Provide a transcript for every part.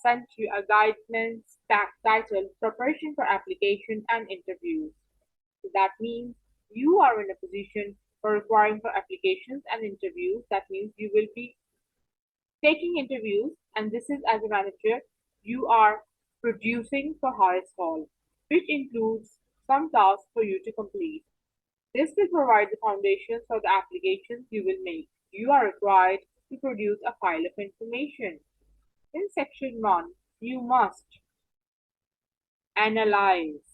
sent you a guidance pack titled Preparation for Application and Interviews. So that means you are in a position for requiring for applications and interviews. That means you will be taking interviews, and this is as a manager, you are producing for highest hall, which includes some tasks for you to complete. This will provide the foundations for the applications you will make. You are required to produce a file of information. In section 1, you must analyze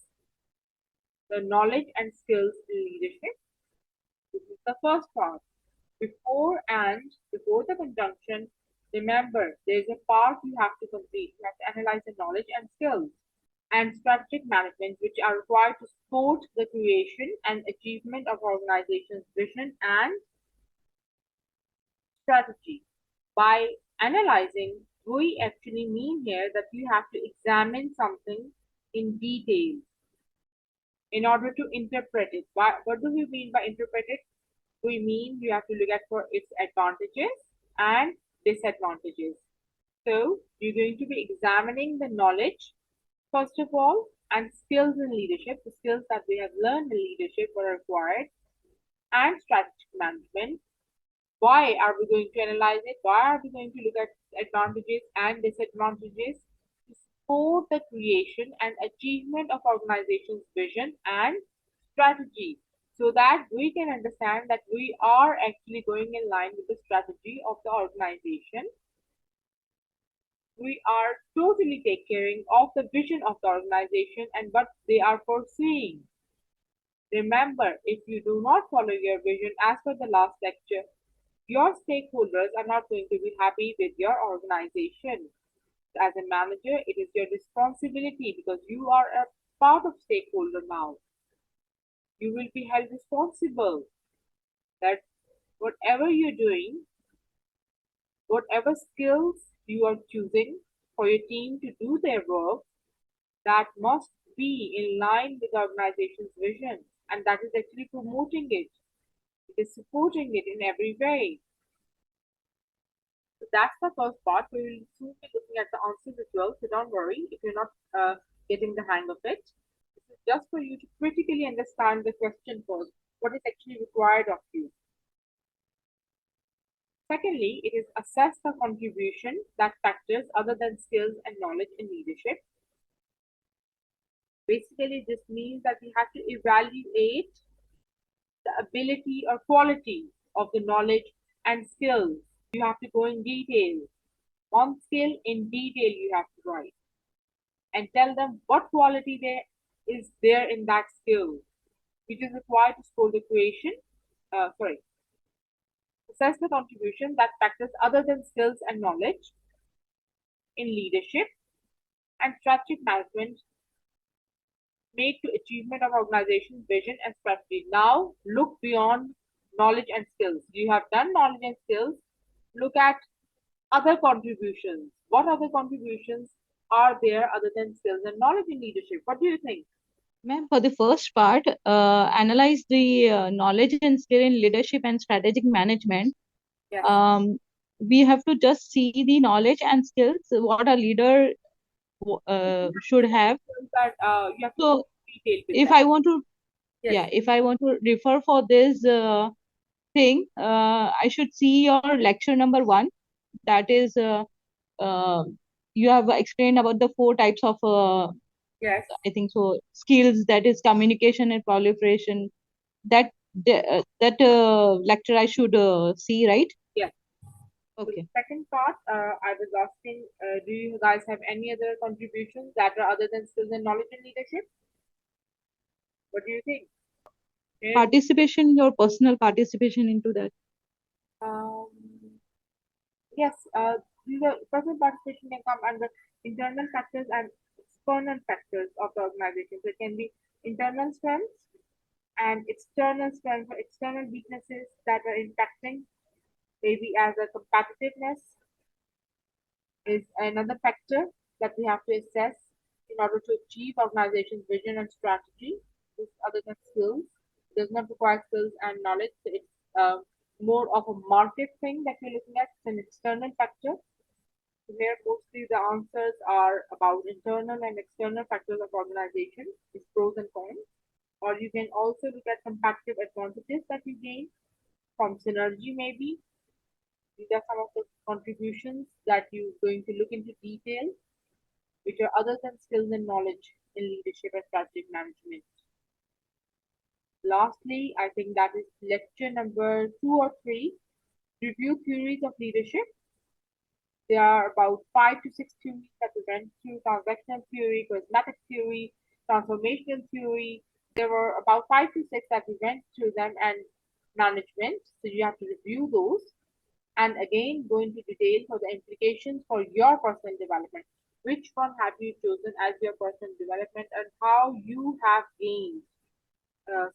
the knowledge and skills in leadership. This is the first part. Before the conjunction, remember there is a part you have to complete. You have to analyze the knowledge and skills and strategic management, which are required to support the creation and achievement of organization's vision and strategy. By analyzing, we actually mean here that you have to examine something in detail in order to interpret it. What do we mean by interpret it? We mean you have to look at for its advantages and disadvantages. So you're going to be examining the knowledge, first of all, and skills in leadership, the skills that we have learned in leadership were required, and strategic management. Why are we going to analyze it? Why are we going to look at advantages and disadvantages? To support the creation and achievement of organization's vision and strategy, so that we can understand that we are actually going in line with the strategy of the organization. We are totally taking care of the vision of the organization and what they are pursuing. Remember, if you do not follow your vision as per the last lecture, your stakeholders are not going to be happy with your organization. As a manager, it is your responsibility because you are a part of stakeholder now. You will be held responsible that whatever you're doing, whatever skills you are choosing for your team to do their work, that must be in line with the organization's vision, and that is actually promoting it. It is supporting it in every way. So that's the first part. We will soon be looking at the answers as well. So don't worry if you're not getting the hang of it. This is just for you to critically understand the question first. What is actually required of you? Secondly, it is assess the contribution that factors other than skills and knowledge in leadership. Basically, this means that we have to evaluate the ability or quality of the knowledge and skills. You have to go in detail. One skill in detail you have to write and tell them what quality there is there in that skill, which is required to score the creation. Assess the contribution that factors other than skills and knowledge in leadership and strategic management make to achievement of organization's vision and strategy. Now look beyond knowledge and skills. You have done knowledge and skills. Look at other contributions. What other contributions are there other than skills and knowledge in leadership? What do you think? Ma'am, for the first part, analyze the knowledge and skill in leadership and strategic management. Yes. We have to just see the knowledge and skills, what a leader should have. That, you have to So detail with if that. I want to, Yes. yeah, if I want to refer for this thing, I should see your lecture number 1. That is, you have explained about the 4 types of Yes. I think so skills, that is communication and proliferation. That lecture I should see, right? Yes. Okay. So the second part, I was asking, do you guys have any other contributions that are other than skills and knowledge in leadership? What do you think? Participation, your personal participation into that. Um, yes, these are personal participation can come under internal factors and external factors of the organization. So it can be internal strengths and external strengths or external weaknesses that are impacting, maybe as a competitiveness is another factor that we have to assess in order to achieve organization's vision and strategy. This other than skills, it does not require skills and knowledge. So it's more of a market thing that we're looking at. It's an external factor. Here, mostly the answers are about internal and external factors of organization, its pros and cons. Or you can also look at competitive advantages that you gain from synergy, maybe. These are some of the contributions that you're going to look into detail, which are other than skills and knowledge in leadership and strategic management. Lastly, I think that is lecture number 2 or 3, review theories of leadership. There are about 5 to 6 theories that we went through: transactional theory, charismatic theory, transformational theory. There were about 5 to 6 that we went through them, and management. So you have to review those and again go into detail for the implications for your personal development. Which one have you chosen as your personal development and how you have gained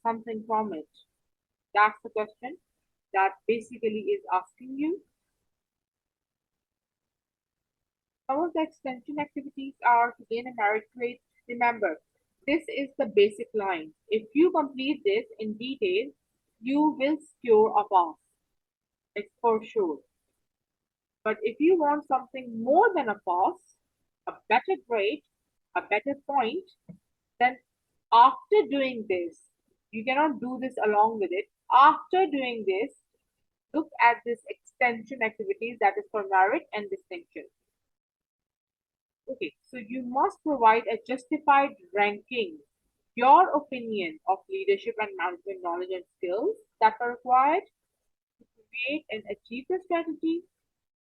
something from it? That's the question that basically is asking you. Some of the extension activities are to gain a merit grade. Remember, this is the basic line. If you complete this in detail, you will secure a pass. It's for sure. But if you want something more than a pass, a better grade, a better point, then after doing this, you cannot do this along with it. After doing this, look at this extension activities that is for merit and distinction. Okay, so you must provide a justified ranking, your opinion of leadership and management knowledge and skills that are required to create and achieve the strategy.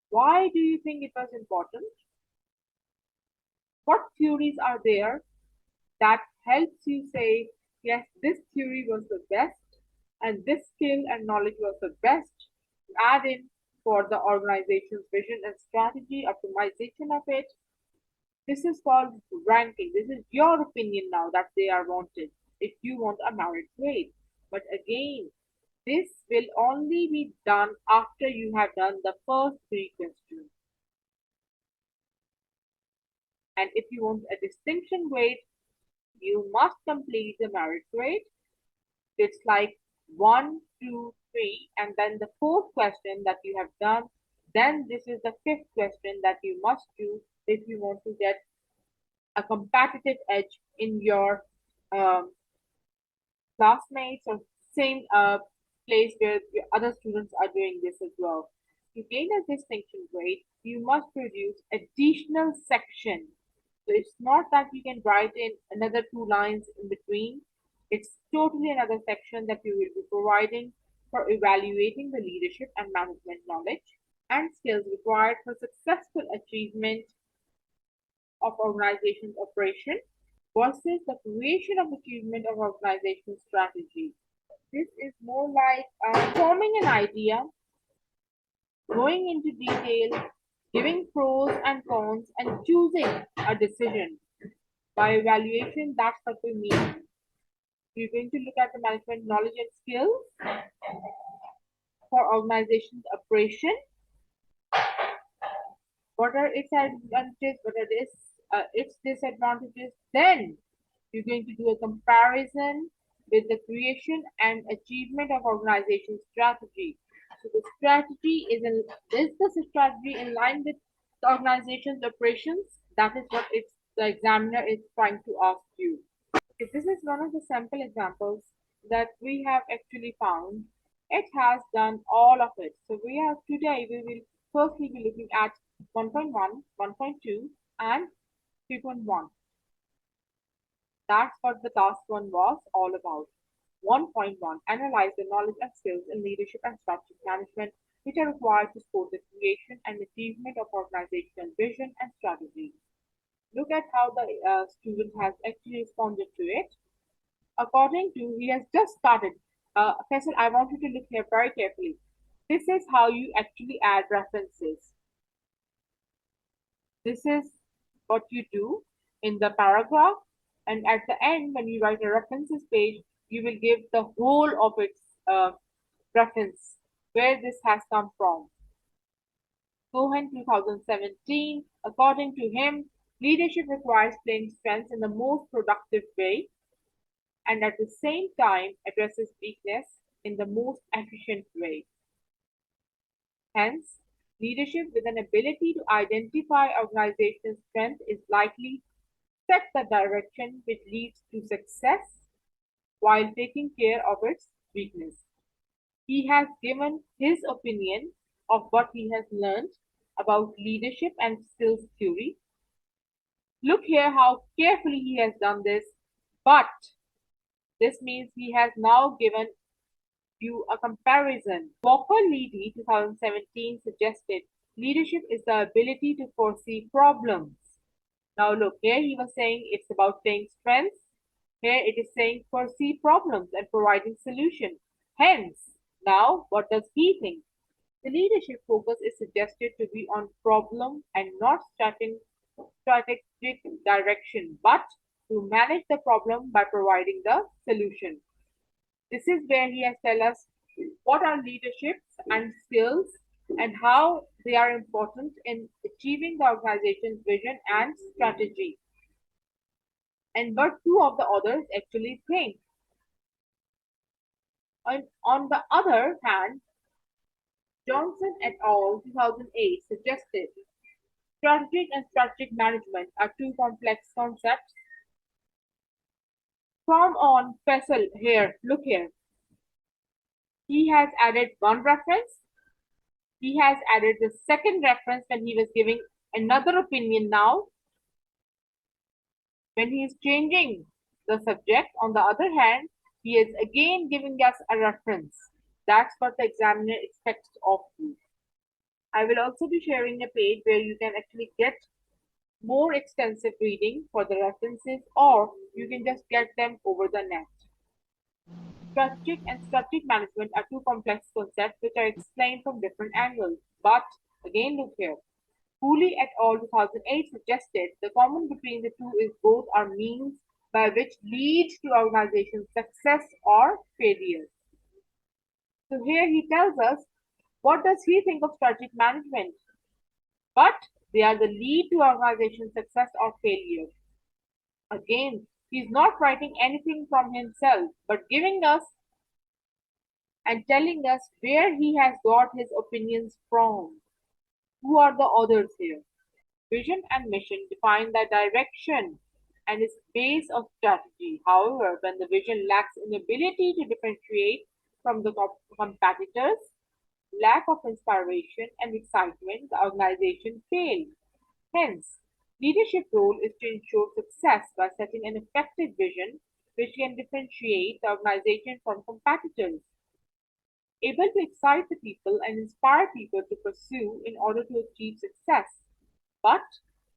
Why do you think it was important? What theories are there that helps you say, yes, this theory was the best and this skill and knowledge was the best to add in for the organization's vision and strategy, optimization of it. This is called ranking. This is your opinion now that they are wanted if you want a merit grade. But again, this will only be done after you have done the first 3 questions. And if you want a distinction grade, you must complete the merit grade. It's like 1, 2, 3, and then the fourth question that you have done. Then this is the fifth question that you must do if you want to get a competitive edge in your um, classmates or same place where other students are doing this as well. To gain a distinction grade, you must produce additional section. So it's not that you can write in another 2 lines in between. It's totally another section that you will be providing for evaluating the leadership and management knowledge and skills required for successful achievement of organization's operation versus the creation of achievement of organizational strategy. This is more like forming an idea, going into detail, giving pros and cons, and choosing a decision. By evaluation, that's what we mean. We're going to look at the management knowledge and skills for organization's operation. What are its advantages? What are its disadvantages? Then you're going to do a comparison with the creation and achievement of organization strategy. So the strategy is the strategy in line with the organization's operations? That is what the examiner is trying to ask you. Okay, this is one of the sample examples that we have actually found. It has done all of it. So today we will firstly be looking at 1.1, 1.2, and 3.1. That's what the task one was all about. 1.1, analyze the knowledge and skills in leadership and strategic management which are required to support the creation and achievement of organizational vision and strategy. Look at how the student has actually responded to it. According to, he has just started. Faisal, I want you to look here very carefully. This is how you actually add references. This is what you do in the paragraph, and at the end, when you write a references page, you will give the whole of its reference, where this has come from. Cohen 2017, according to him, leadership requires playing strengths in the most productive way and at the same time addresses weakness in the most efficient way. Hence, Leadership with an ability to identify organizational strength is likely to set the direction which leads to success while taking care of its weakness. He has given his opinion of what he has learned about leadership and skills theory. Look here how carefully he has done this, but this means he has now given you a comparison. Walker Leedy 2017 suggested leadership is the ability to foresee problems. Now look, here he was saying it's about saying strengths. Here it is saying foresee problems and providing solution. Hence, now what does he think? The leadership focus is suggested to be on problem and not strategic direction, but to manage the problem by providing the solution. This is where he has tell us what are leaderships and skills and how they are important in achieving the organization's vision and strategy. And what two of the others actually think. And on the other hand, Johnson et al. 2008 suggested strategic and strategic management are two complex concepts. From on Fessel here, look here. He has added one reference. He has added the second reference when he was giving another opinion now. When he is changing the subject, on the other hand, he is again giving us a reference. That's what the examiner expects of you. I will also be sharing a page where you can actually get more extensive reading for the references, or you can just get them over the net. Strategic and strategic management are two complex concepts which are explained from different angles. But again, look here. Cooley et al. 2008 suggested the common between the two is both are means by which lead to organization success or failure. So here he tells us what does he think of strategic management? But they are the lead to organization success or failure. Again, he's not writing anything from himself, but giving us and telling us where he has got his opinions from. Who are the others here? Vision and mission define the direction and is base of strategy. However, when the vision lacks an ability to differentiate from the competitors, lack of inspiration and excitement, the organization fails. Hence, leadership role is to ensure success by setting an effective vision which can differentiate the organization from competitors, able to excite the people and inspire people to pursue in order to achieve success, but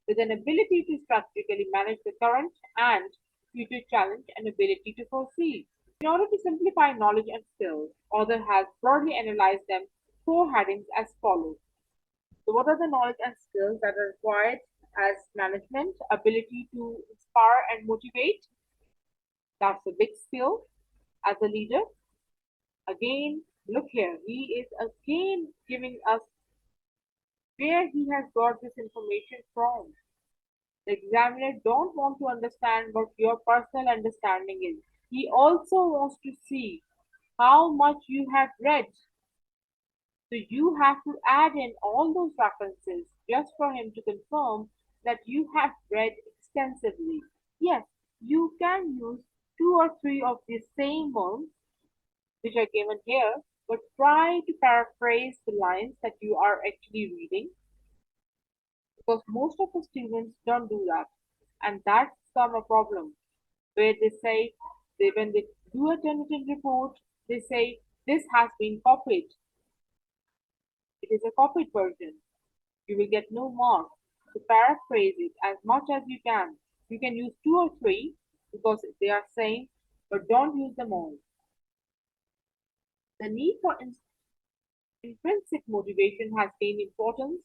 with an ability to strategically manage the current and future challenge and ability to foresee. In order to simplify knowledge and skills, author has broadly analyzed them four headings as follows. So what are the knowledge and skills that are required as management? Ability to inspire and motivate. That's a big skill as a leader. Again, look here. He is again giving us where he has got this information from. The examiner don't want to understand what your personal understanding is. He also wants to see how much you have read. So you have to add in all those references just for him to confirm that you have read extensively. Yes, you can use two or three of the same ones which are given here, but try to paraphrase the lines that you are actually reading because most of the students don't do that, and that's some a problem where they say when they do a tentative report, they say this has been copied. It is a copied version. You will get no mark. So paraphrase it as much as you can. You can use two or three because they are same, but don't use them all. The need for intrinsic motivation has gained importance,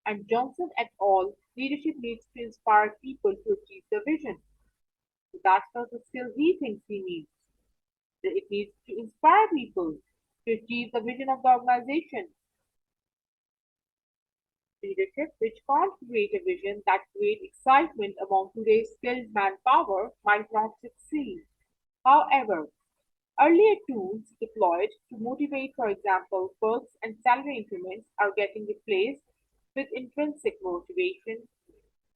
and Johnson et al. Leadership needs to inspire people to achieve the vision. So that's not the skill he thinks he needs. It needs to inspire people to achieve the vision of the organization. Leadership which can't create a vision that creates excitement among today's skilled manpower might not succeed. However, Earlier tools deployed to motivate, for example, perks and salary increments, are getting replaced with intrinsic motivation.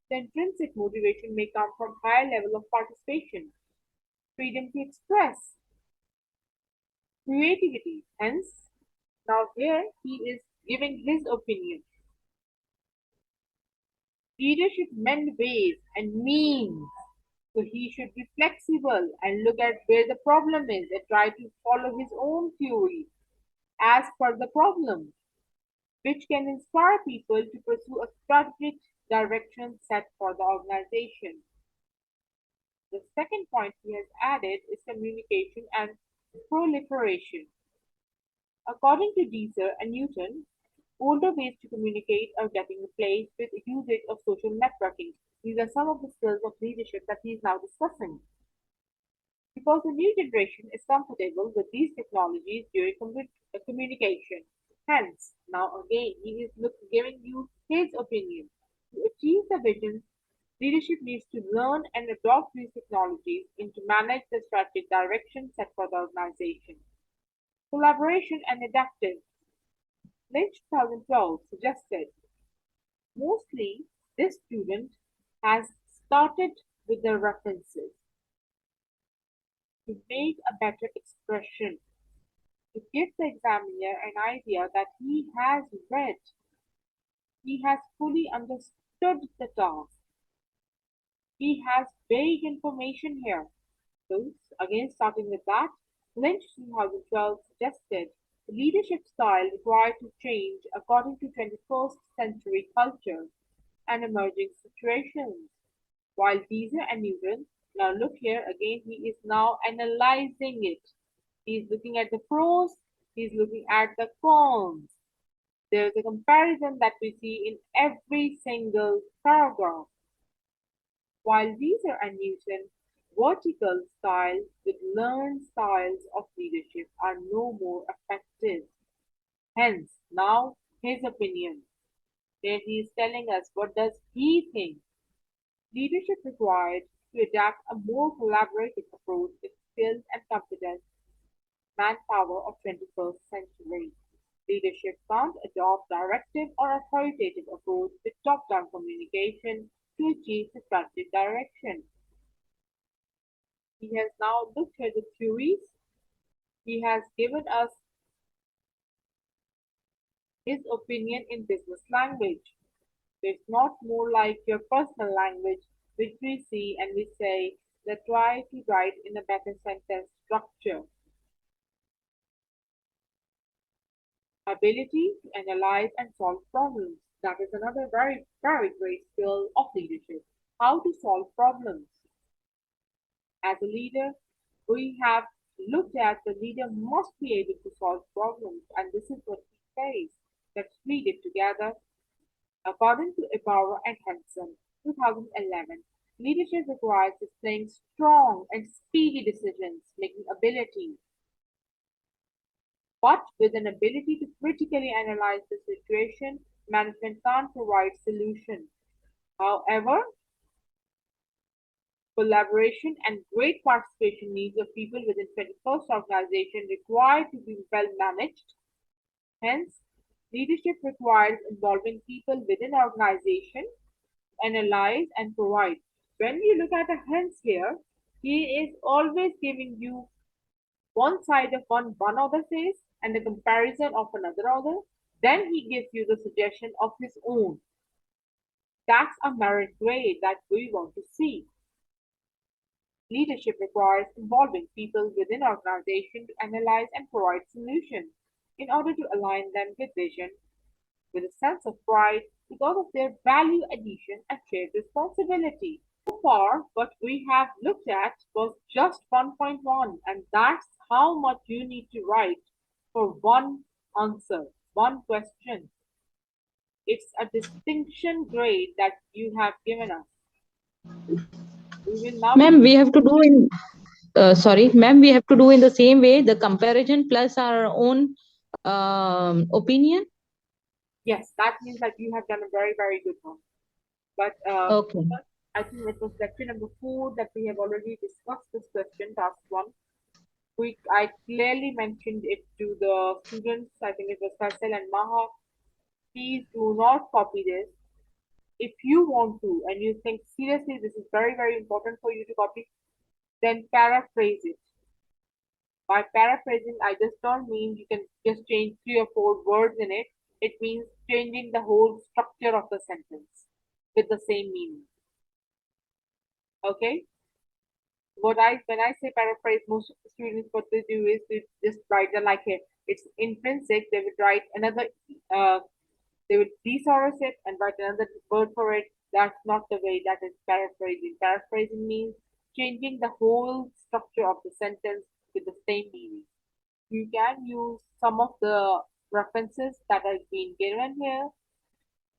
The intrinsic motivation may come from higher level of participation, freedom to express, creativity. Hence, now here he is giving his opinion. Leadership mend ways and means. So he should be flexible and look at where the problem is and try to follow his own theory as per the problem, which can inspire people to pursue a strategic direction set for the organization. The second point he has added is communication and proliferation. According to Deezer and Newton, older ways to communicate are getting replaced with usage of social networking. These are some of the skills of leadership that he is now discussing. Because the new generation is comfortable with these technologies during communication. Hence, now again, he is giving you his opinion. To achieve the vision, leadership needs to learn and adopt these technologies and to manage the strategic direction set for the organization. Collaboration and adaptive. Lynch 2012 suggested mostly this student has started with the references to make a better expression, to give the examiner an idea that he has read, he has fully understood the task, he has vague information here. So, again, starting with that, Lynch 2012 suggested the leadership style required to change according to 21st century culture and emerging situations. While Deezer and Newton, now look here again, he is now analyzing it. He's looking at the pros, he's looking at the cons. There's a comparison that we see in every single paragraph. While Weezer and Newton, vertical styles with learned styles of leadership are no more effective. Hence, now his opinion, where he is telling us what does he think. Leadership required to adapt a more collaborative approach with skills and competence manpower of 21st century. Leadership can't adopt directive or authoritative approach with top-down communication to achieve the strategic direction. He has now looked at the theories. He has given us his opinion in business language. So it's not more like your personal language, which we see and we say that try to write in a better sentence structure. Ability to analyze and solve problems. That is another very, very great skill of leadership. How to solve problems. As a leader, we have looked at the leader must be able to solve problems, and this is what he says. Let's read it together. According to Ibarra and Henson, 2011, leadership requires displaying strong and speedy decisions making ability, but with an ability to critically analyze the situation, management can't provide solutions. However, collaboration and great participation needs of people within 21st organization require to be well managed. Hence, leadership requires involving people within organization, analyze and provide. When you look at a hence here, he is always giving you one side of one author says and a comparison of another author. Then he gives you the suggestion of his own. That's a merit grade that we want to see. Leadership requires involving people within organization to analyze and provide solutions in order to align them with vision, with a sense of pride because of their value addition and shared responsibility. So far, what we have looked at was just 1.1, and that's how much you need to write for one answer, one question. It's a distinction grade that you have given us. We will now be. Ma'am, we have to do in sorry, ma'am, we have to do in the same way the comparison plus our own opinion. Yes, that means that you have done a very, very good one. But Okay. I think it was lecture number 4 that we have already discussed this question, task 1. I clearly mentioned it to the students. I think it was Faisal and Maha. Please do not copy this. If you want to, and you think seriously this is very, very important for you to copy, then paraphrase it. By paraphrasing, I just don't mean you can just change three or four words in it. It means changing the whole structure of the sentence with the same meaning. Okay? When I say paraphrase, most of the students what they do is they just write it like it's intrinsic. They would write another, uh, they would thesaurus it and write another word for it. That's not the way that is paraphrasing. Paraphrasing means changing the whole structure of the sentence with the same meaning. You can use some of the references that have been given here,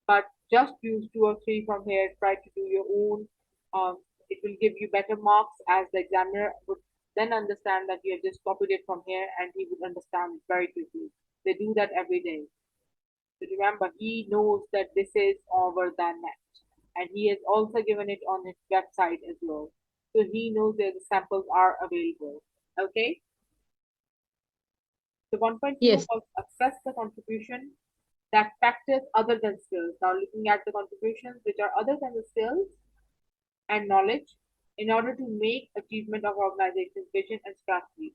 but just use two or three from here. Try to do your own. It will give you better marks as the examiner would then understand that you have just copied it from here and he would understand very quickly. They do that every day. So remember, he knows that this is over than that. And he has also given it on his website as well. So he knows that the samples are available. Okay? So 1.2 Yes. was assess the contribution that factors other than skills. Now looking at the contributions which are other than the skills and knowledge in order to make achievement of organization's vision and strategy.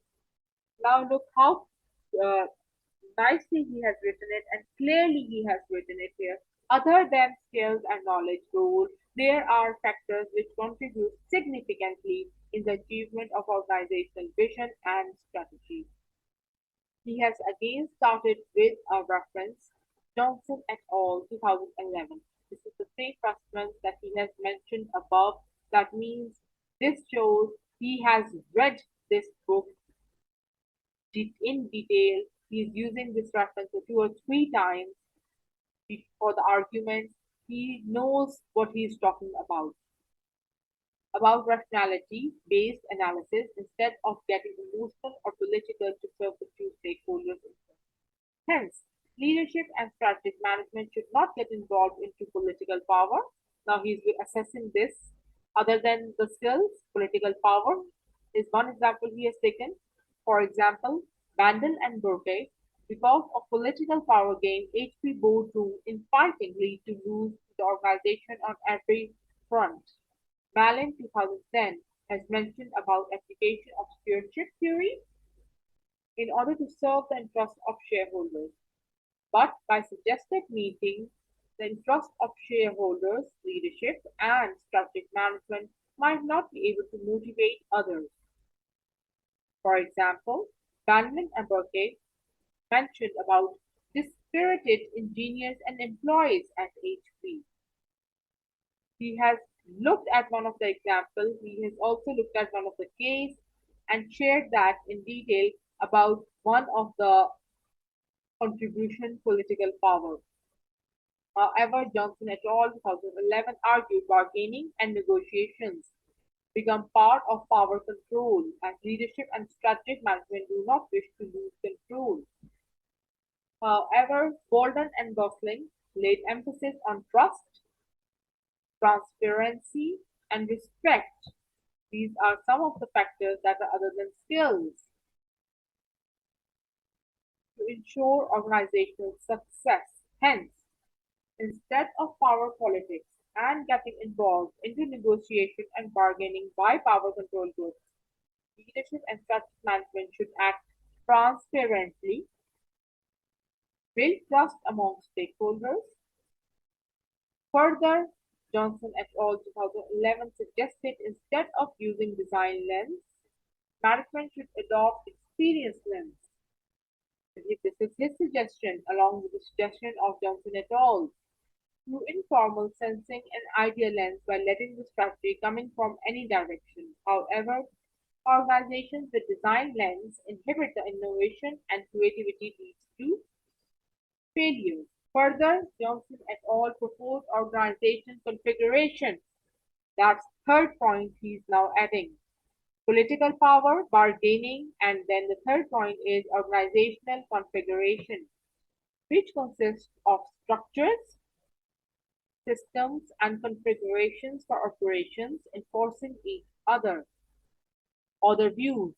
Now look how uh, nicely he has written it and clearly he has written it here. Other than skills and knowledge role, there are factors which contribute significantly in the achievement of organizational vision and strategy. He has again started with a reference, Johnson et al. 2011. This is the same reference that he has mentioned above. That means this shows he has read this book in detail. He is using this reference two or three times for the arguments. He knows what he is talking about rationality based analysis instead of getting emotional or political to serve the few stakeholders. Hence, leadership and strategic management should not get involved into political power. Now he's assessing this. Other than the skills, political power is one example he has taken. For example, Bandel and Burke, because of political power gain, HP boardroom infighting lead to lose the organization on every front. Malin 2010 has mentioned about application of stewardship theory in order to serve the interests of shareholders. But by suggested meeting, the interest of shareholders, leadership, and strategic management might not be able to motivate others. For example, Bannon and Burke mentioned about dispirited engineers and employees at HP. He has looked at one of the examples, he has also looked at one of the case and shared that in detail about one of the contribution political power. However, Johnson et al. 2011 argued bargaining and negotiations become part of power control as leadership and strategic management do not wish to lose control. However, Bolden and Gosling laid emphasis on trust, transparency, and respect. These are some of the factors that are other than skills to ensure organizational success. Hence, instead of power politics and getting involved into negotiation and bargaining by power control groups, leadership and strategic management should act transparently, build trust among stakeholders. Further, Johnson et al. 2011 suggested instead of using design lens, management should adopt experience lens. This is his suggestion along with the suggestion of Johnson et al. Through informal sensing and idea lens by letting the strategy coming from any direction. However, organizations with design lens inhibit the innovation and creativity leads to failure. Further, Johnson et al. Proposed organization configuration. That's third point he's now adding. Political power, bargaining, and then the third point is organizational configuration, which consists of structures, systems, and configurations for operations enforcing each other views.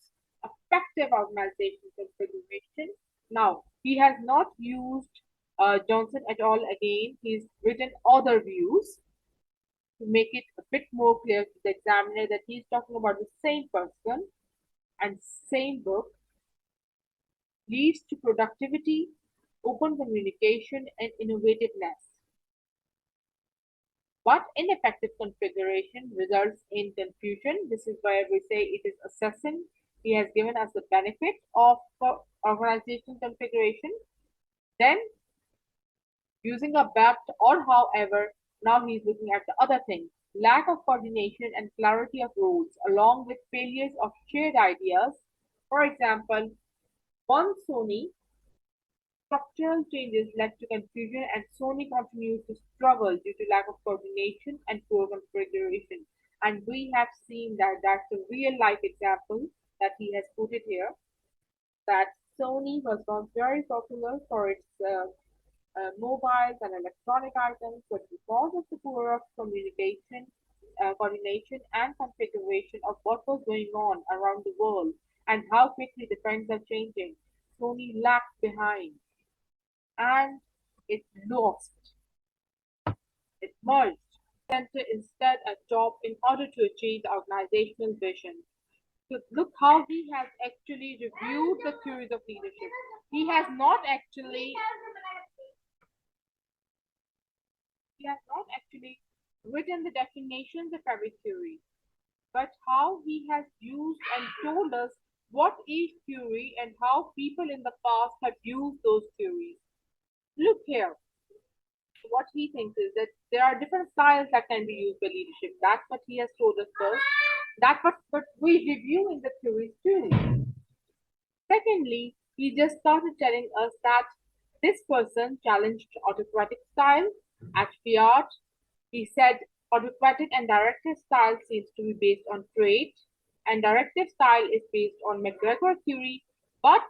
effective organization configuration. Now, he has not used Johnson et al. Again. He's written other views to make it a bit more clear to the examiner that he's talking about the same person and same book, leads to productivity, open communication, and innovativeness. But ineffective configuration results in confusion. This is why we say it is assessing. He has given us the benefit of organization configuration. Then, using a BAPT or however, now he's looking at the other thing. Lack of coordination and clarity of roles, along with failures of shared ideas. For example, one Sony structural changes led to confusion, and Sony continues to struggle due to lack of coordination and poor configuration. And we have seen that that's a real life example that he has put it here. That Sony was once very popular for its mobiles and electronic items, but because of the poor communication, coordination, and configuration of what was going on around the world and how quickly the trends are changing, Sony lagged behind and it lost, it merged center instead a job in order to achieve the organizational vision. So look how he has actually reviewed the theories of leadership. He has not actually written the definitions of every theory, but how he has used and told us what is theory and how people in the past have used those theories. Look here, what he thinks is that there are different styles that can be used by leadership. That's what he has told us first. That's what but we review in the theories too. Secondly, he just started telling us that this person challenged autocratic style at Fiat. He said autocratic and directive style seems to be based on trait, and directive style is based on McGregor theory, but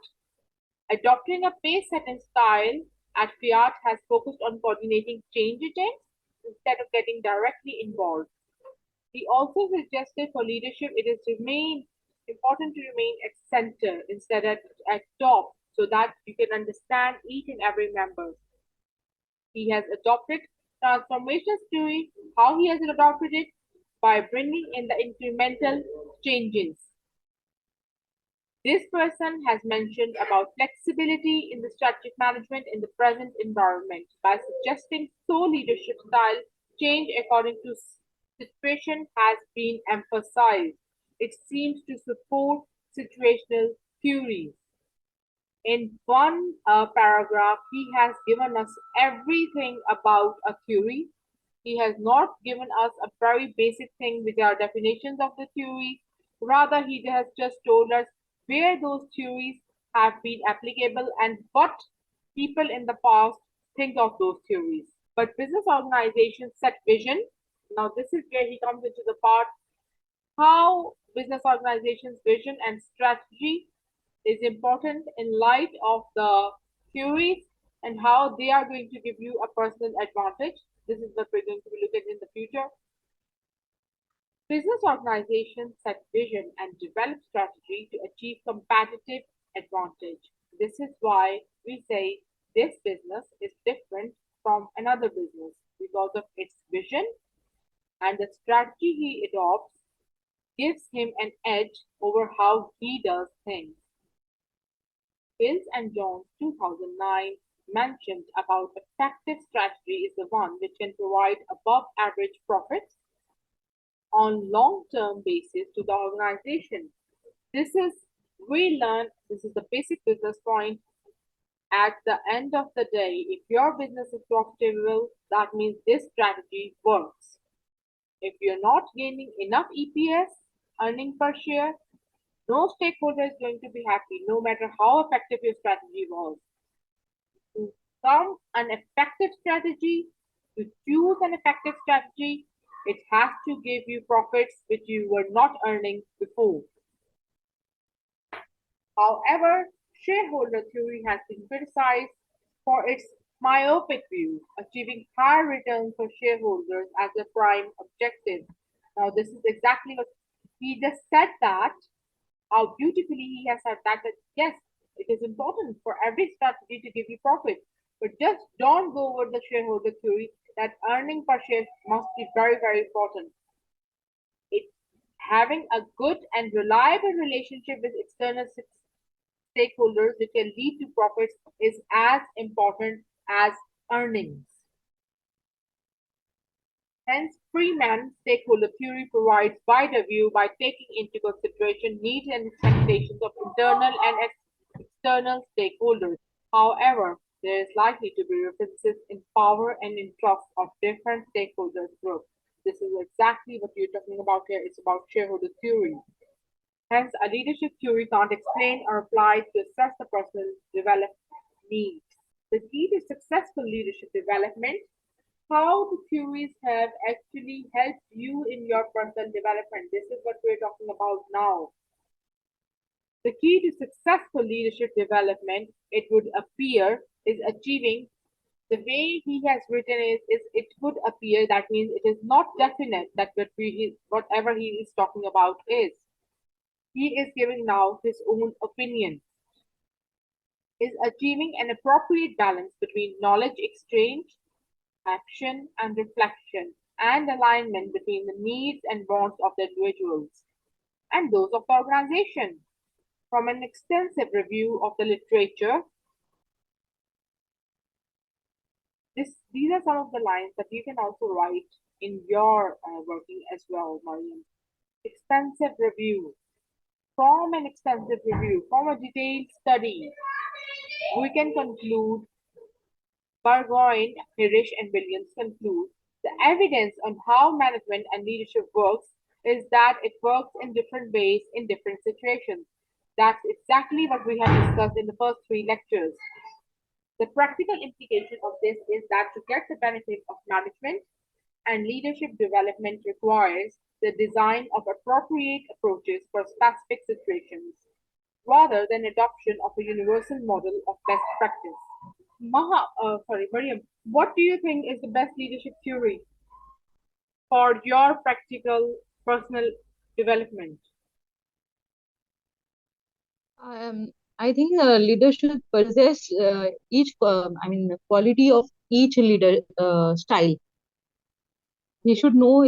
adopting a pace-setting style at Fiat has focused on coordinating change agents instead of getting directly involved. He also suggested for leadership it is remain important to remain at center instead of at top so that you can understand each and every member. He has adopted transformations theory. How he has adopted it? By bringing in the incremental changes. This person has mentioned about flexibility in the strategic management in the present environment by suggesting so leadership style change according to situation has been emphasized. It seems to support situational theories. In one paragraph, he has given us everything about a theory. He has not given us a very basic thing which are definitions of the theory. Rather, he has just told us where those theories have been applicable and what people in the past think of those theories. But business organizations set vision. Now, this is where he comes into the part how business organizations' vision and strategy is important in light of the theories and how they are going to give you a personal advantage. This is what we're going to be looking at in the future. Business organizations set vision and develop strategy to achieve competitive advantage. This is why we say this business is different from another business because of its vision and the strategy he adopts gives him an edge over how he does things. Bills and Jones 2009 mentioned about effective strategy is the one which can provide above average profits on long-term basis to the organization. This is this is the basic business point. At the end of the day, if your business is profitable, that means this strategy works. If you're not gaining enough EPS, earning per share, no stakeholder is going to be happy, no matter how effective your strategy was. To come an effective strategy, to choose an effective strategy, it has to give you profits which you were not earning before. However, shareholder theory has been criticized for its myopic view, achieving higher returns for shareholders as a prime objective. Now, this is exactly what he just said that How beautifully he has said that yes, it is important for every strategy to give you profit, but just don't go over the shareholder theory that earning per share must be very, very important. It having a good and reliable relationship with external stakeholders that can lead to profits is as important as earnings. Hence, Freeman stakeholder theory provides wider view by taking into consideration needs and expectations of internal and external stakeholders. However, there is likely to be differences in power and in trust of different stakeholders groups. This is exactly what you're talking about here. It's about shareholder theory. Hence, a leadership theory can't explain or apply to assess the personal development needs. The key to successful leadership development, how the theories have actually helped you in your personal development. This is what we're talking about now. The key to successful leadership development, it would appear, is achieving the way he has written is it would appear that means it is not definite that whatever he is talking about is. He is giving now his own opinion, is achieving an appropriate balance between knowledge exchange, action, and reflection, and alignment between the needs and wants of the individuals and those of the organization. From an extensive review of the literature, these are some of the lines that you can also write in your working as well, Mariam. Extensive review. From an extensive review, from a detailed study, we can conclude Burgoyne, Hirish, and Williams conclude the evidence on how management and leadership works is that it works in different ways in different situations. That's exactly what we have discussed in the first three lectures. The practical implication of this is that to get the benefit of management and leadership development requires the design of appropriate approaches for specific situations rather than adoption of a universal model of best practice. Mariam, what do you think is the best leadership theory for your practical personal development? I think leader should possess quality of each leader style. He should know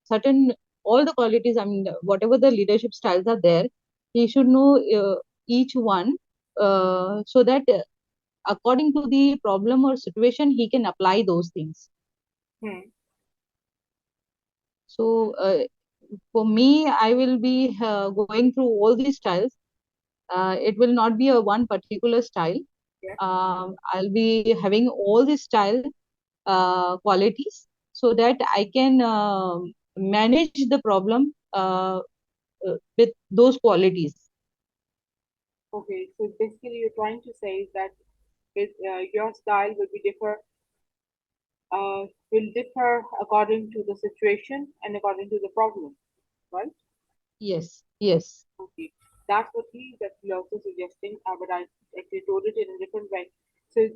certain all the qualities. I mean, whatever the leadership styles are there, he should know each one so that according to the problem or situation, he can apply those things. Hmm. So, for me, I will be going through all these styles. It will not be a one particular style. Yes. I'll be having all the style qualities so that I can manage the problem with those qualities. Okay. So basically, you're trying to say that your style will differ according to the situation and according to the problem, right? Yes, yes, Okay. That's what he is actually also suggesting, but I actually told it in a different way. So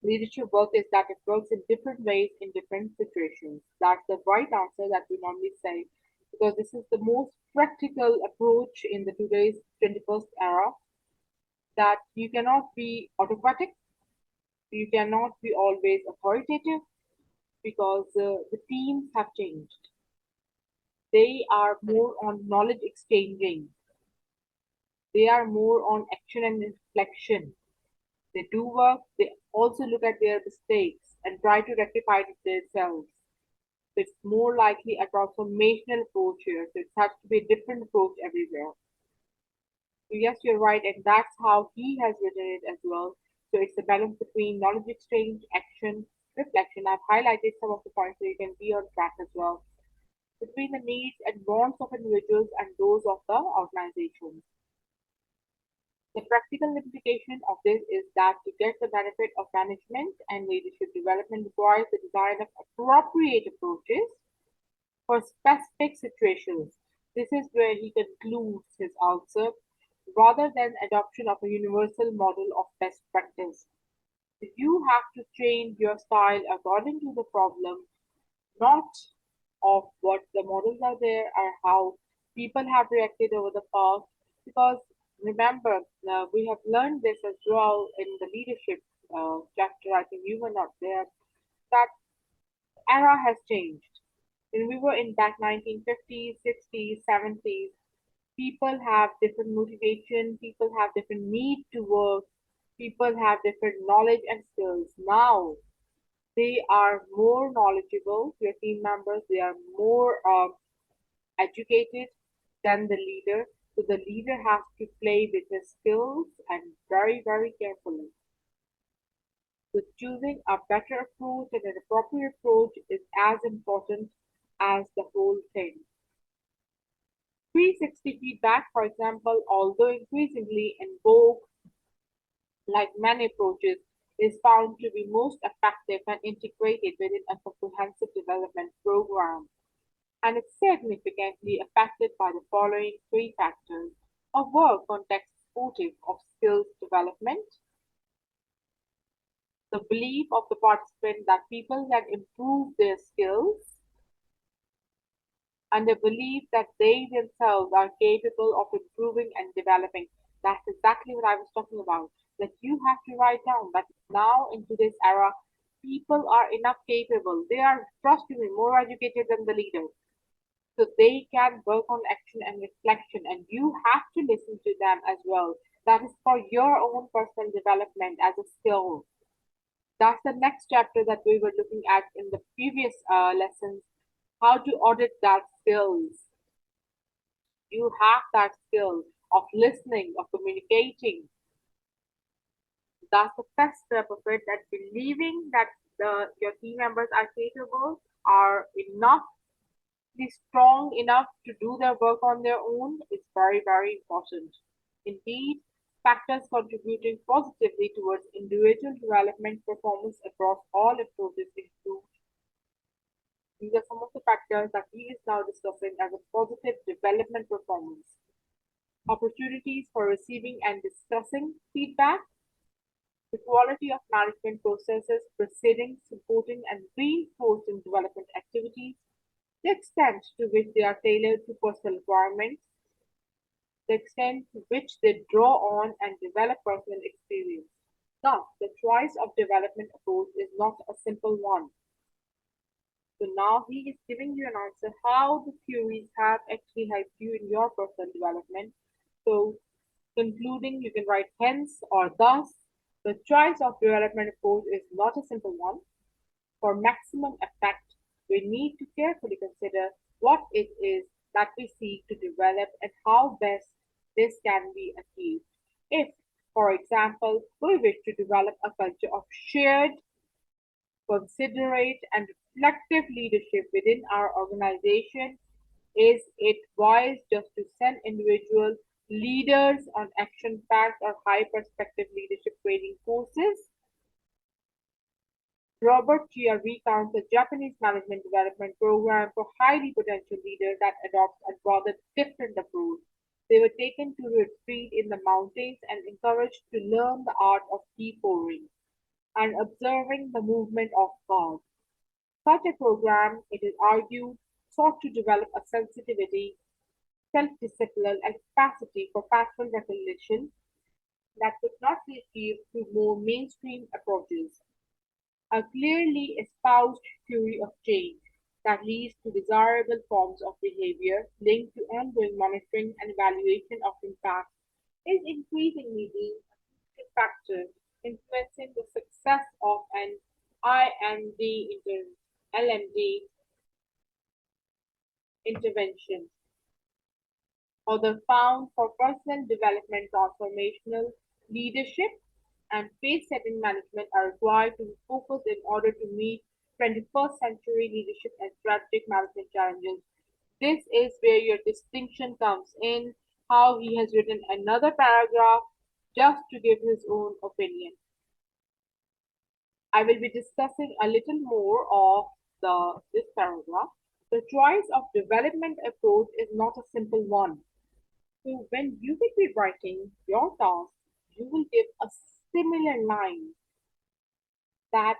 leadership work is that it works in different ways in different situations. That's the right answer that we normally say because this is the most practical approach in the today's 21st era that you cannot be autocratic, you cannot be always authoritative because the teams have changed. They are correct. more on knowledge exchanging. They are more on action and reflection. They do work, they also look at their mistakes and try to rectify it themselves. So it's more likely a transformational approach here. So it has to be a different approach everywhere. So yes, you're right, and that's how he has written it as well. So it's a balance between knowledge exchange, action, reflection. I've highlighted some of the points so you can be on track as well. Between the needs and wants of individuals and those of the organization. The practical implication of this is that to get the benefit of management and leadership development requires the design of appropriate approaches for specific situations. This is where he concludes his answer rather than adoption of a universal model of best practice. You have to change your style according to the problem, not of what the models are there or how. People have reacted over the past because remember, we have learned this as well in the leadership chapter. I think you were not there. That era has changed. When we were in back 1950s, 60s, 70s, people have different motivation, people have different need to work, people have different knowledge and skills. Now they are more knowledgeable, your team members, they are more educated than the leader. So the leader has to play with his skills and very, very carefully. So choosing a better approach and an appropriate approach is as important as the whole thing. 360 feedback, for example, although increasingly in vogue, like many approaches, is found to be most effective and integrated within a comprehensive development program, and it's significantly affected by the following three factors: a work context supportive of skills development, the belief of the participant that people can improve their skills, and the belief that they themselves are capable of improving and developing. That's exactly what I was talking about. That you have to write down that now in today's era, people are enough capable. They are, trust me, more educated than the leaders. So they can work on action and reflection, and you have to listen to them as well. That is for your own personal development as a skill. That's the next chapter that we were looking at in the previous lessons, how to audit that skills. You have that skill of listening, of communicating. That's the first step of it, that believing that your team members are capable, are enough, be strong enough to do their work on their own is very, very important. Indeed, factors contributing positively towards individual development performance across all approaches include, these are some of the factors that he is now discussing as a positive development performance. Opportunities for receiving and discussing feedback, the quality of management processes preceding, supporting, and reinforcing development activities, the extent to which they are tailored to personal requirements, the extent to which they draw on and develop personal experience. Thus, the choice of development approach is not a simple one. So now he is giving you an answer how the theories have actually helped you in your personal development. So concluding, you can write hence or thus. The choice of development approach is not a simple one. For maximum effect, we need to carefully consider what it is that we seek to develop and how best this can be achieved. If, for example, we wish to develop a culture of shared, considerate, and reflective leadership within our organization, is it wise just to send individual leaders on action packed or high perspective leadership training courses? Robert Chia recounts a Japanese management development program for highly potential leaders that adopts a rather different approach. They were taken to a retreat in the mountains and encouraged to learn the art of decoring and observing the movement of God. Such a program, it is argued, sought to develop a sensitivity, self-discipline, and capacity for pattern recognition that could not be achieved through more mainstream approaches. A clearly espoused theory of change that leads to desirable forms of behavior linked to ongoing monitoring and evaluation of impact is increasingly being a key factor influencing the success of an LMD intervention. Others found for personal development, transformational leadership, and pace-setting management are required to be focused in order to meet 21st century leadership and strategic management challenges. This is where your distinction comes in, how he has written another paragraph just to give his own opinion. I will be discussing a little more of this paragraph. The choice of development approach is not a simple one. So when you will be writing your task, you will give a similar line that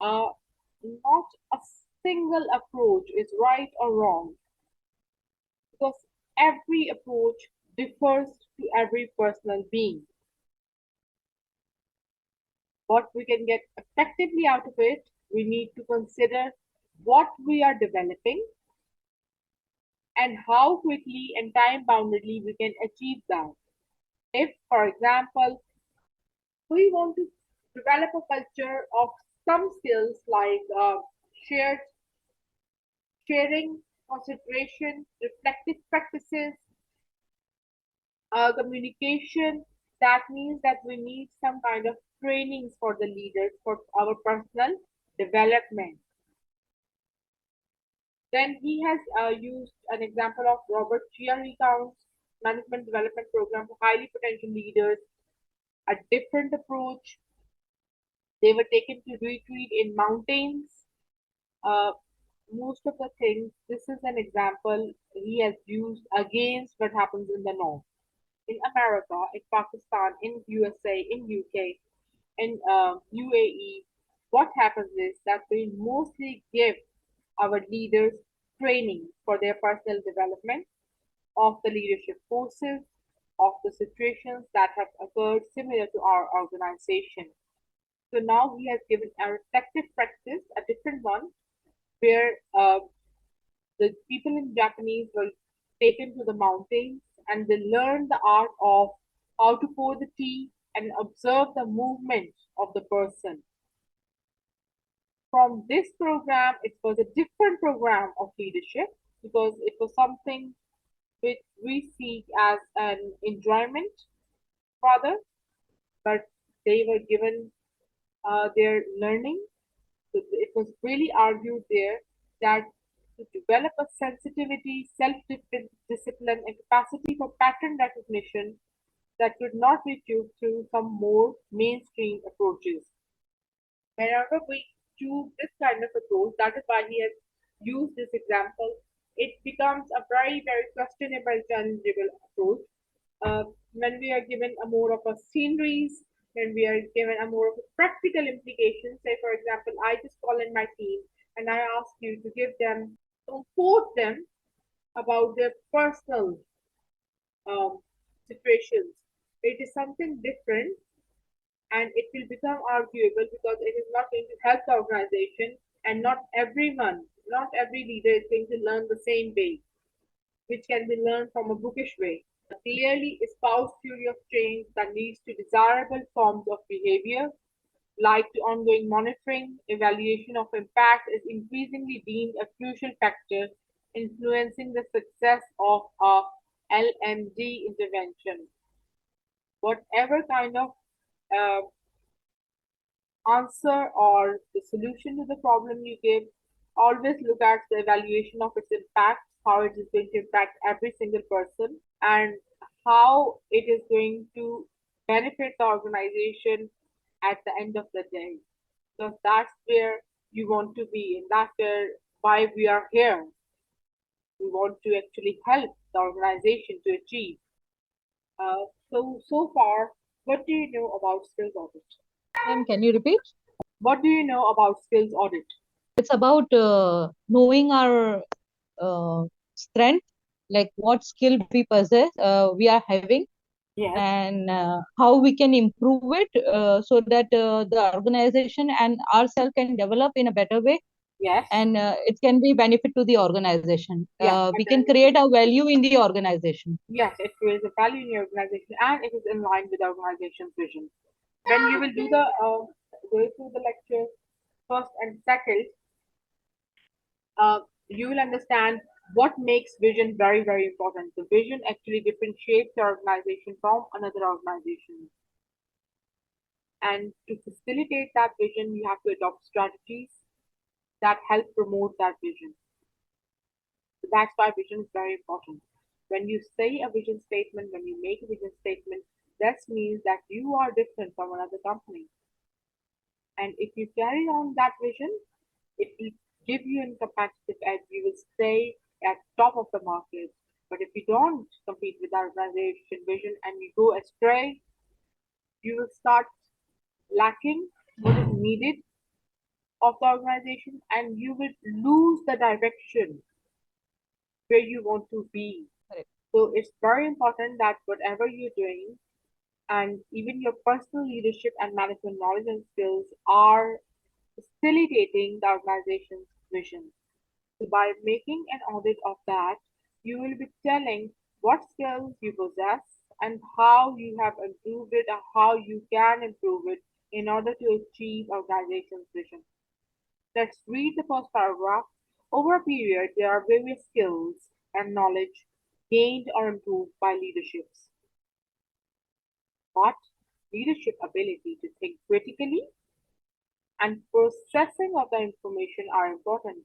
not a single approach is right or wrong, because Every approach differs to every personal being. What we can get effectively out of it, we need to consider what we are developing and how quickly and time boundedly we can achieve that. If, for example, we want to develop a culture of some skills like shared sharing, concentration, reflective practices, communication, that means that we need some kind of trainings for the leaders for our personal development. Then he has used an example of Robert Chia recounts management development program for highly potential leaders, a different approach. They were taken to retreat in mountains. Uh, most of the things, this is an example he has used against what happens in the north. In America, in Pakistan, in USA, in UK, in UAE, what happens is that we mostly give our leaders training for their personal development of the leadership forces, of the situations that have occurred similar to our organization. So now he has given a reflective practice, a different one, where the people in Japanese were taken to the mountains and they learned the art of how to pour the tea and observe the movement of the person. From this program, it was a different program of leadership because it was something which we see as an enjoyment rather, but they were given their learning. So it was really argued there that to develop a sensitivity, self-discipline, and capacity for pattern recognition that could not be achieved through some more mainstream approaches. Whenever we choose this kind of approach, that is why he has used this example, it becomes a very, very questionable, challengeable approach. When we are given a more of a sceneries, when we are given a more of a practical implication, say for example, I just call in my team and I ask you to give them, support them about their personal um, situations. It is something different and it will become arguable because it is not going to help the organization and not everyone, not every leader is going to learn the same way, which can be learned from a bookish way. A clearly espoused theory of change that leads to desirable forms of behavior, like the ongoing monitoring, evaluation of impact is increasingly deemed a crucial factor influencing the success of a LMD intervention. Whatever kind of uh, answer or the solution to the problem you give, always look at the evaluation of its impact, how it is going to impact every single person, and how it is going to benefit the organization at the end of the day. Because that's where you want to be, and that's why we are here. We want to actually help the organization to achieve. So far, what do you know about skills audit? Can you repeat? What do you know about skills audit? It's about knowing our strength, like what skill we possess, we are having, Yes, and how we can improve it so that the organization and ourselves can develop in a better way, yes, and it can be benefit to the organization. yes, We can create a value in the organization. yes. It creates a value in your organization and it is in line with the organization's vision. When you will do the go through the lecture first and second, uh, you will understand what makes vision very, very important. The vision actually differentiates your organization from another organization. And to facilitate that vision, you have to adopt strategies that help promote that vision. So that's why vision is very important. When you say a vision statement, when you make a vision statement, that means that you are different from another company. And if you carry on that vision, it will give you a competitive edge. You will stay at top of the market. But if you don't compete with the organization vision and you go astray, you will start lacking what is needed of the organization and you will lose the direction where you want to be. Correct. So it's very important that whatever you're doing and even your personal leadership and management knowledge and skills are facilitating the organization's vision. So by making an audit of that, you will be telling what skills you possess and how you have improved it or how you can improve it in order to achieve organization's vision. Let's read the first paragraph. Over a period, there are various skills and knowledge gained or improved by leaderships. But leadership ability to think critically and processing of the information are important.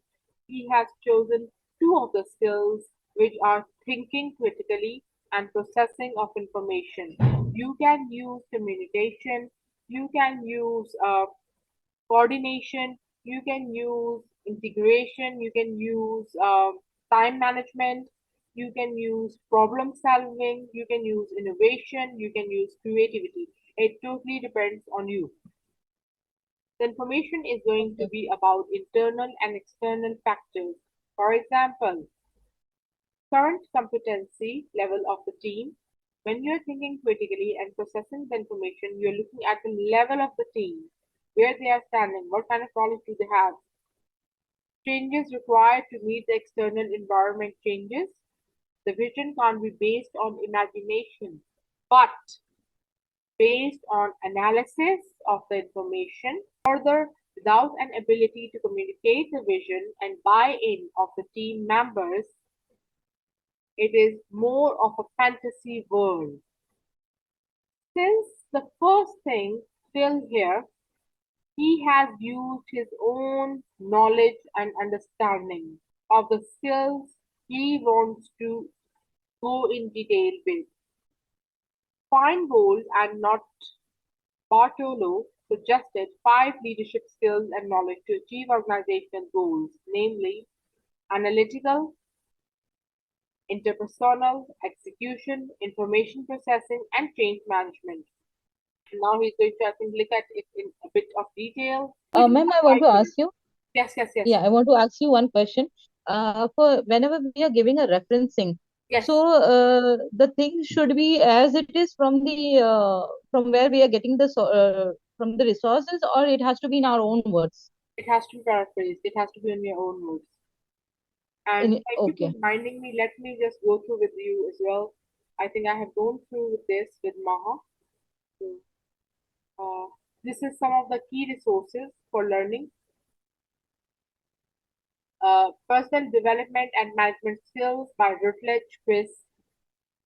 He has chosen two of the skills which are thinking critically and processing of information. You can use communication, you can use coordination, you can use integration, you can use time management, you can use problem solving, you can use innovation, you can use creativity. It totally depends on you. The information is going to Okay. be about internal and external factors. For example, current competency level of the team. When you're thinking critically and processing the information, you're looking at the level of the team, where they are standing, what kind of knowledge do they have, changes required to meet the external environment changes. The vision can't be based on imagination, but based on analysis of the information. Further, without an ability to communicate the vision and buy-in of the team members, it is more of a fantasy world. Since the first thing still here, he has used his own knowledge and understanding of the skills he wants to go in detail with. Feingold and not Bartolo suggested five leadership skills and knowledge to achieve organizational goals, namely analytical, interpersonal, execution, information processing, and change management. Now he's going to, I think, look at it in a bit of detail. We do Ma'am, have I want to 5 minutes. ask you. Yes, yes, yes, Yeah, I want to ask you one question. For whenever we are giving a referencing, yes. so the thing should be as it is from the from where we are getting the from the resources, or it has to be in our own words. It has to be paraphrased. It has to be in your own words. And thank you for Okay, reminding me. Let me just go through with you as well. I think I have gone through with this with Maha. So, this is some of the key resources for learning. Personal Development and Management Skills by Rutledge, Chris,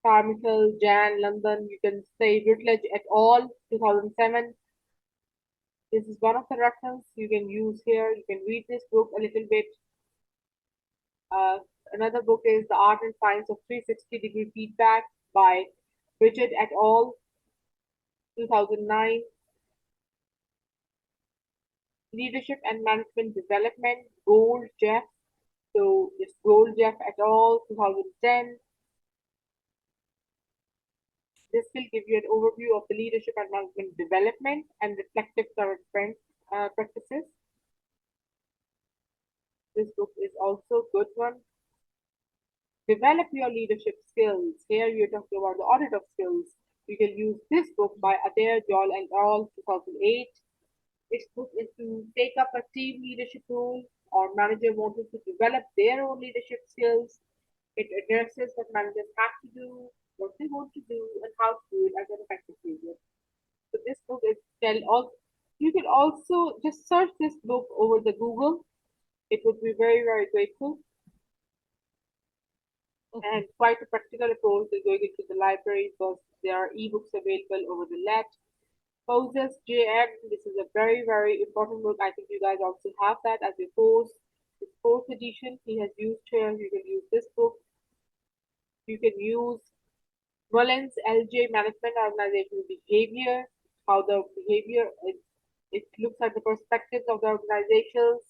Carmichael, Jan, London. You can say Rutledge et al. 2007. This is one of the references you can use here. You can read this book a little bit. Uh, Another book is The Art and Science of 360-Degree Feedback by Bridget et al. 2009. Leadership and Management Development, Gold Jeff. So it's Gold Jeff et al. 2010. This will give you an overview of the leadership and management development and reflective current practices. This book is also a good one. Develop your leadership skills. Here you're talking about the audit of skills. You can use this book by Adair Joel and all 2008. This book is to take up a team leadership role or manager wanting to develop their own leadership skills. It addresses what managers have to do, what they want to do, and how to do it as an effective leader. So this book is tell all. You can also just search this book over the Google. It would be very, very grateful. And okay, quite a practical approach to going into the library because there are ebooks available over the net. Poses JM, this is a very, very important book. I think you guys also have that as a course. This fourth edition he has used here. You can use this book. You can use Mullins LJ Management Organizational Behavior, how the behavior it looks at the perspectives of the organizations,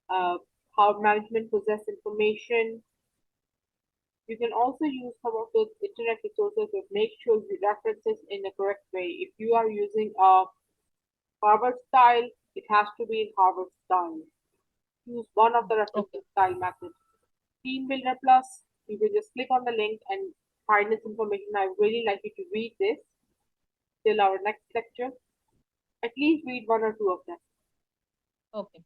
uh, how management possess information. You can also use some of those internet resources to make sure you references in the correct way. If you are using a Harvard style, it has to be in Harvard style. Use one of the okay, references style method. Team Builder Plus. You can just click on the link and find this information. I really like you to read this till our next lecture. At least read one or two of them. Okay.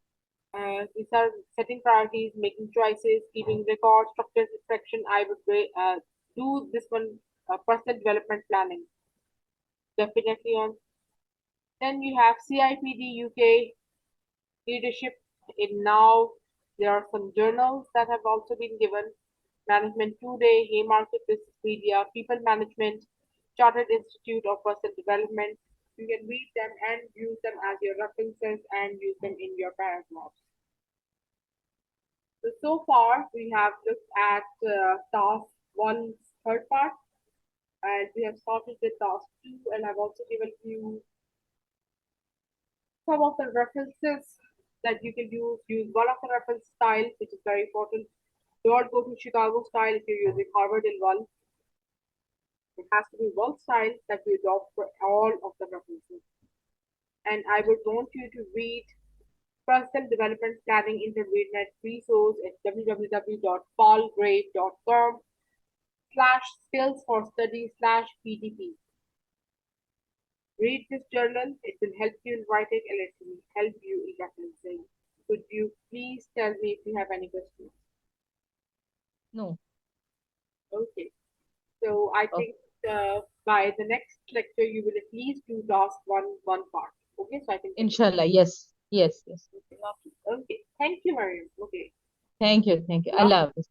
These are setting priorities, making choices, keeping records, structured reflection. I would do this one, personal development planning. Definitely on. Then you have CIPD UK leadership. In now, there are some journals that have also been given. Management Today, Haymarket Business Media, People Management, Chartered Institute of Personal Development. You can read them and use them as your references and use them in your paragraphs. So far, we have looked at task one's third part, and we have started with task two, and I've also given you some of the references that you can use. Use one of the reference styles, which is very important. Don't go to Chicago style if you're using Harvard in one. It has to be one style that we adopt for all of the references. And I would want you to read Personal Development Planning Intermediate resource at www.paulgrave.com/skills for study /PDP. Read this journal. It will help you in writing and it will help you in referencing. Could you please tell me if you have any questions? No. Okay. So I Okay. think by the next lecture you will at least do task one part. Okay, so I can take it. Inshallah. Yes. Yes. Yes. Okay. Okay. Thank you, Mariam. Okay. Thank you. Thank you. Last Allah Hafiz.